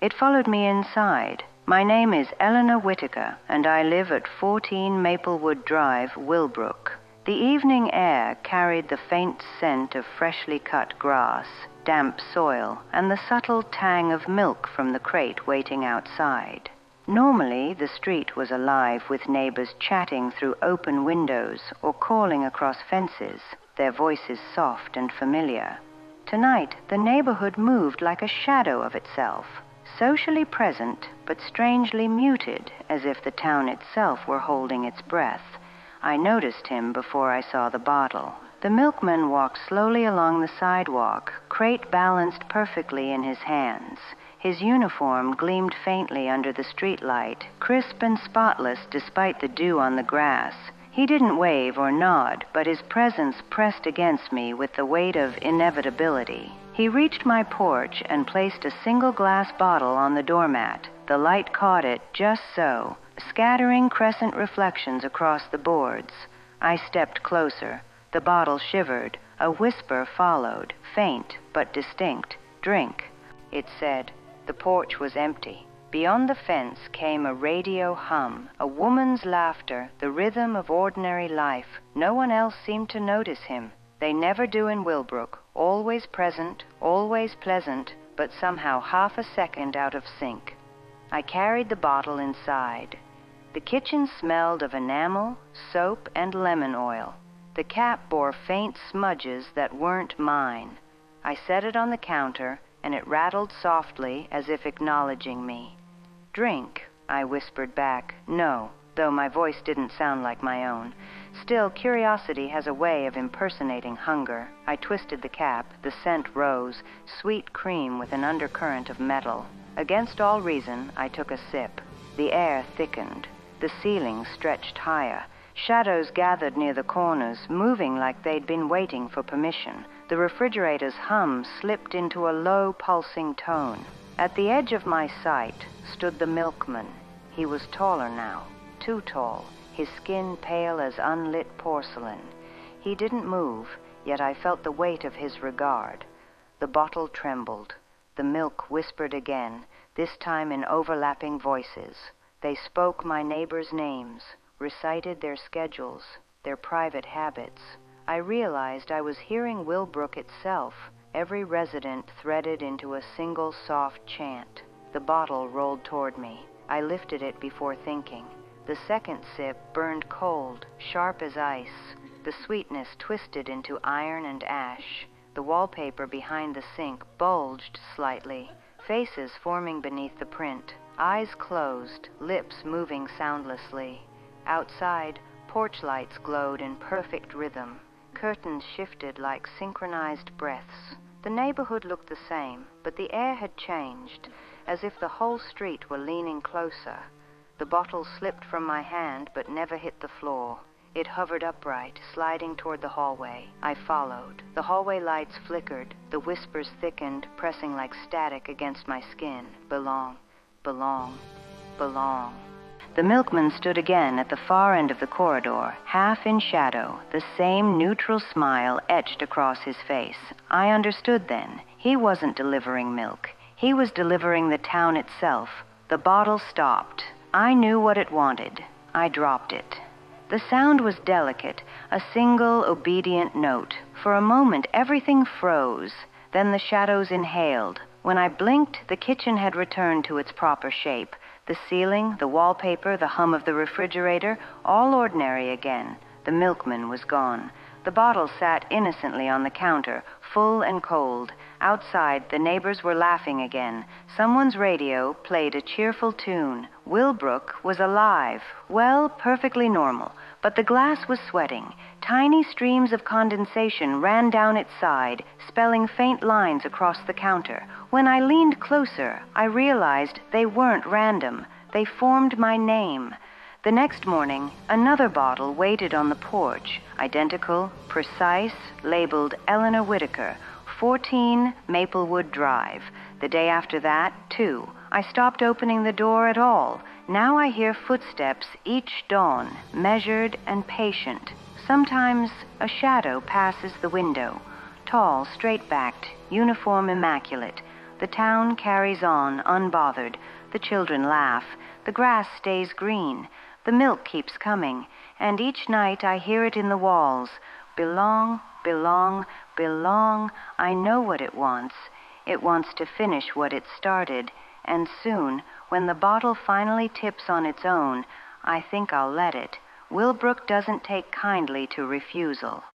It followed me inside. My name is Eleanor Whittaker, and I live at 14 Maplewood Drive, Wilbrooke. The evening air carried the faint scent of freshly cut grass, damp soil, and the subtle tang of milk from the crate waiting outside. Normally, the street was alive with neighbors chatting through open windows or calling across fences, their voices soft and familiar. Tonight, the neighborhood moved like a shadow of itself, socially present but strangely muted, as if the town itself were holding its breath. I noticed him before I saw the bottle. The milkman walked slowly along the sidewalk, crate balanced perfectly in his hands. His uniform gleamed faintly under the streetlight, crisp and spotless despite the dew on the grass. He didn't wave or nod, but his presence pressed against me with the weight of inevitability. He reached my porch and placed a single glass bottle on the doormat. The light caught it just so, scattering crescent reflections across the boards. I stepped closer. The bottle shivered. A whisper followed, faint but distinct. "Drink," it said. The porch was empty. Beyond the fence came a radio hum, a woman's laughter, the rhythm of ordinary life. No one else seemed to notice him. They never do in Wilbrooke, always present, always pleasant, but somehow half a second out of sync. I carried the bottle inside. The kitchen smelled of enamel, soap, and lemon oil. The cap bore faint smudges that weren't mine. I set it on the counter, and it rattled softly as if acknowledging me. "Drink," I whispered back. "No," though my voice didn't sound like my own. Still, curiosity has a way of impersonating hunger. I twisted the cap. The scent rose, sweet cream with an undercurrent of metal. Against all reason, I took a sip. The air thickened. The ceiling stretched higher. Shadows gathered near the corners, moving like they'd been waiting for permission. The refrigerator's hum slipped into a low, pulsing tone. At the edge of my sight stood the milkman. He was taller now, too tall, his skin pale as unlit porcelain. He didn't move, yet I felt the weight of his regard. The bottle trembled. The milk whispered again, this time in overlapping voices. They spoke my neighbors' names, recited their schedules, their private habits. I realized I was hearing Wilbrooke itself, every resident threaded into a single soft chant. The bottle rolled toward me. I lifted it before thinking. The second sip burned cold, sharp as ice. The sweetness twisted into iron and ash. The wallpaper behind the sink bulged slightly, faces forming beneath the print, eyes closed, lips moving soundlessly. Outside, porch lights glowed in perfect rhythm. Curtains shifted like synchronized breaths. The neighborhood looked the same, but the air had changed, as if the whole street were leaning closer. The bottle slipped from my hand, but never hit the floor. It hovered upright, sliding toward the hallway. I followed. The hallway lights flickered. The whispers thickened, pressing like static against my skin. Belong, belong, belong. The milkman stood again at the far end of the corridor, half in shadow, the same neutral smile etched across his face. I understood then. He wasn't delivering milk. He was delivering the town itself. The bottle stopped. I knew what it wanted. I dropped it. The sound was delicate, a single obedient note. For a moment, everything froze. Then the shadows inhaled. When I blinked, the kitchen had returned to its proper shape. The ceiling, the wallpaper, the hum of the refrigerator, all ordinary again. The milkman was gone. The bottle sat innocently on the counter, full and cold. Outside, the neighbors were laughing again. Someone's radio played a cheerful tune. Wilbrooke was alive. Well, perfectly normal. But the glass was sweating. Tiny streams of condensation ran down its side, spelling faint lines across the counter. When I leaned closer, I realized they weren't random. They formed my name. The next morning, another bottle waited on the porch, identical, precise, labeled Eleanor Whittaker, 14 Maplewood Drive. The day after that, 2. I stopped opening the door at all. Now I hear footsteps each dawn, measured and patient. Sometimes a shadow passes the window, tall, straight-backed, uniform immaculate. The town carries on, unbothered. The children laugh. The grass stays green. The milk keeps coming. And each night I hear it in the walls. Belong, belong, belong. I know what it wants. It wants to finish what it started. And soon, when the bottle finally tips on its own, I think I'll let it. Wilbrooke doesn't take kindly to refusal.